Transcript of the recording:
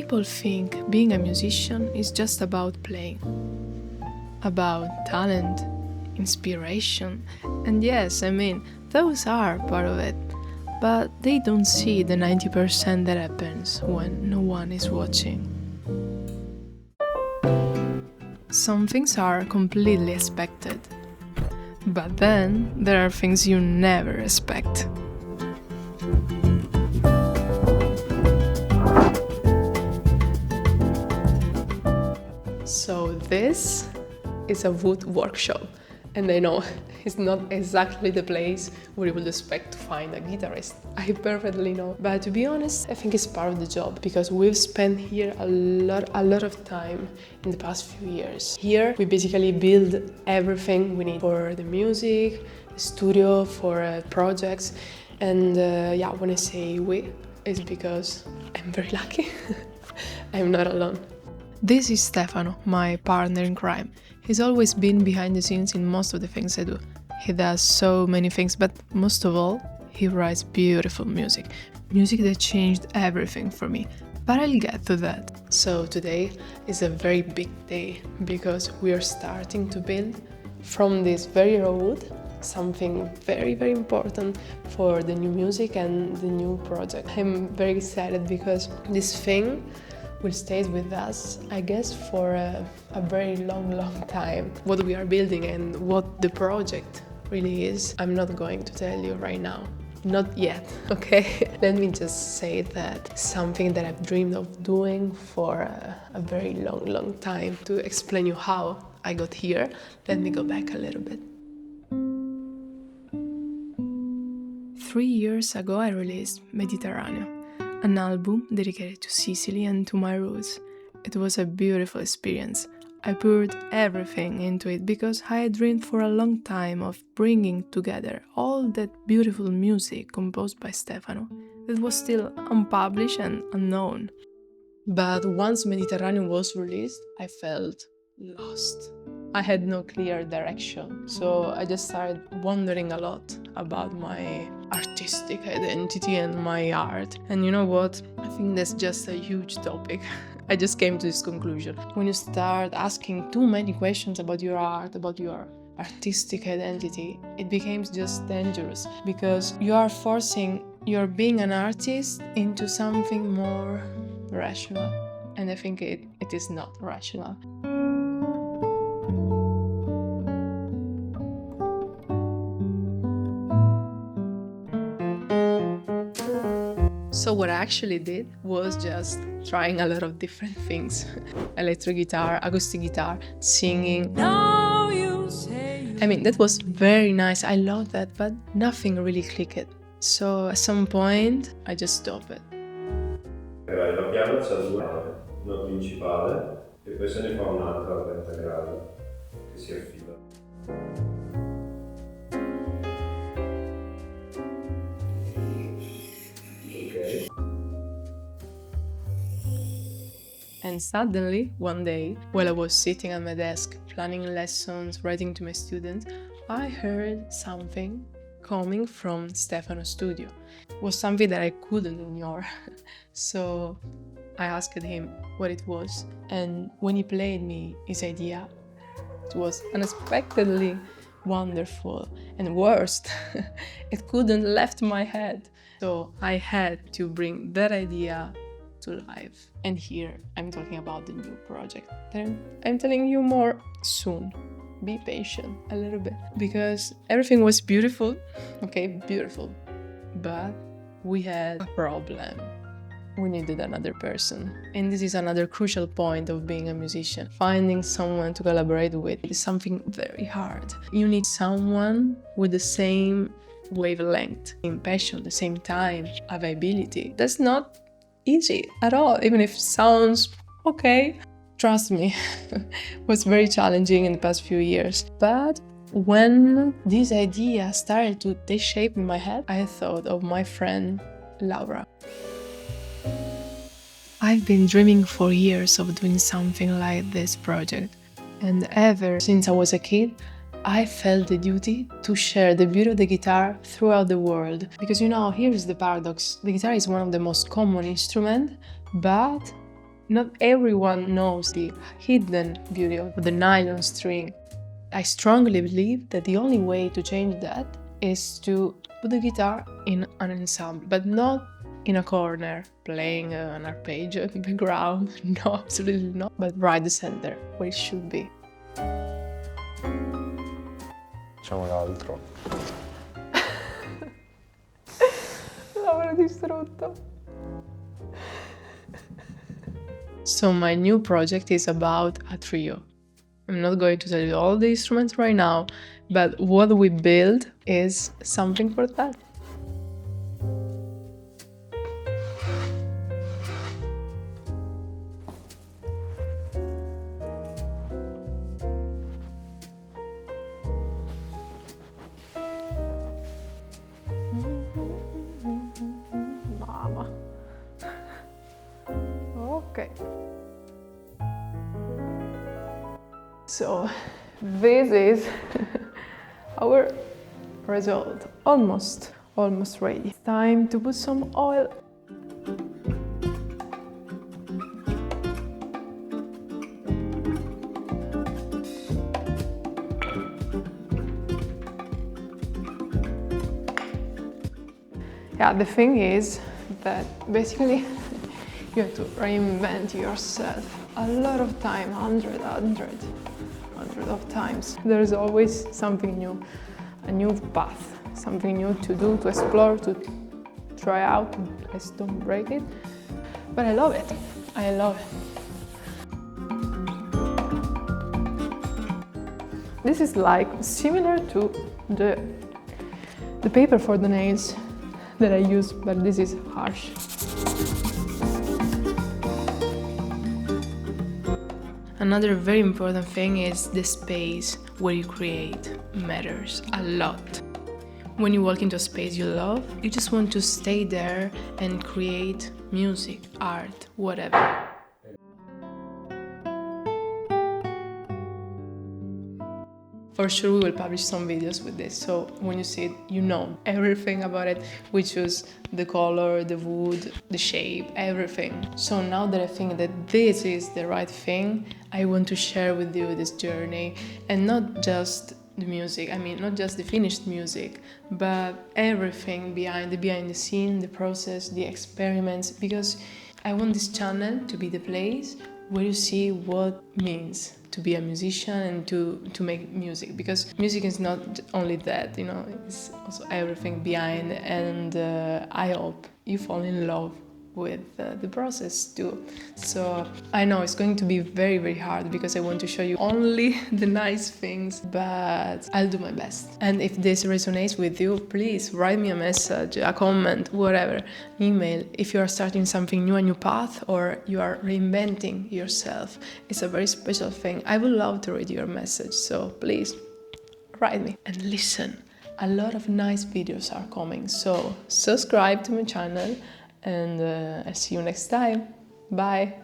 People think being a musician is just about playing, about talent, inspiration, and yes, those are part of it, but they don't see the 90% that happens when no one is watching. Some things are completely expected, but then there are things you never expect. So this is a wood workshop, and I know it's not exactly the place where you would expect to find a guitarist. I perfectly know, but to be honest, I think it's part of the job because we've spent here a lot of time in the past few years. Here we basically build everything we need for the music, the studio, for projects, and when I say we, it's because I'm very lucky. I'm not alone. This is Stefano, my partner in crime. He's always been behind the scenes in most of the things I do. He does so many things, but most of all, he writes beautiful music. Music that changed everything for me. But I'll get to that. So today is a very big day because we are starting to build from this very raw wood something very, very important for the new music and the new project. I'm very excited because this thing will stay with us, I guess, for a very long time. What we are building and what the project really is, I'm not going to tell you right now. Not yet, okay? Let me just say that something that I've dreamed of doing for a very long time. To explain you how I got here, let me go back a little bit. 3 years ago I released Mediterraneo, an album dedicated to Sicily and to my roots. It was a beautiful experience. I poured everything into it because I had dreamed for a long time of bringing together all that beautiful music composed by Stefano that was still unpublished and unknown. But once Mediterranean was released, I felt lost. I had no clear direction, so I just started wondering a lot about my artistic identity and my art. And you know what? I think that's just a huge topic. I just came to this conclusion. When you start asking too many questions about your art, about your artistic identity, it becomes just dangerous because you are forcing your being an artist into something more rational. And I think it is not rational. So what I actually did was just trying a lot of different things. Electric guitar, acoustic guitar, singing. That was very nice, I loved that, but nothing really clicked. So at some point, I just stopped it. La piano c'ha due, una principale e poi se ne fa un'altra a 30 gradi che si affida. And suddenly, one day, while I was sitting at my desk, planning lessons, writing to my students, I heard something coming from Stefano's studio. It was something that I couldn't ignore. So I asked him what it was, and when he played me his idea, it was unexpectedly wonderful, and worst, it couldn't left my head. So I had to bring that idea to life. And here I'm talking about the new project. I'm telling you more soon. Be patient a little bit because everything was beautiful, but we had a problem. We needed another person. And this is another crucial point of being a musician. Finding someone to collaborate with is something very hard. You need someone with the same wavelength, same passion, the same time, availability. That's not easy at all, even if it sounds okay. Trust me, it was very challenging in the past few years. But when this idea started to take shape in my head, I thought of my friend Laura. I've been dreaming for years of doing something like this project, and ever since I was a kid, I felt the duty to share the beauty of the guitar throughout the world. Because here's the paradox. The guitar is one of the most common instruments, but Not everyone knows the hidden beauty of the nylon string. I strongly believe that the only way to change that is to put the guitar in an ensemble, but not in a corner playing an arpeggio in the background. No, absolutely not. But right the center, where it should be. Facciamo l'altro. L'avrò distrutto. So my new project is about a trio. I'm not going to tell you all the instruments right now, but what we build is something for that. Mama. Okay. So this is our result. Almost ready. It's time to put some oil. Yeah, the thing is that basically you have to reinvent yourself a lot of time, hundred of times. There's always something new, a new path, something new to do, to explore, to try out. Just don't break it. But I love it. I love it. This is like similar to the paper for the nails that I use, but this is harsh. Another very important thing is the space where you create matters a lot. When you walk into a space you love, you just want to stay there and create music, art, whatever. For sure we will publish some videos with this, so when you see it, you know everything about it. We choose the color, the wood, the shape, everything. So now that I think that this is the right thing, I want to share with you this journey, and not just the music, I mean not just the finished music, but everything behind the scene, the process, the experiments, because I want this channel to be the place where you see what it means to be a musician and to make music, because music is not only that, you know, it's also everything behind, and I hope you fall in love with the process too. So I know it's going to be very, very hard because I want to show you only the nice things, but I'll do my best. And if this resonates with you, please write me a message, a comment, whatever, email. If you are starting something new, a new path, or you are reinventing yourself, it's a very special thing. I would love to read your message, so please write me. And listen, a lot of nice videos are coming, so subscribe to my channel, and I'll see you next time. Bye!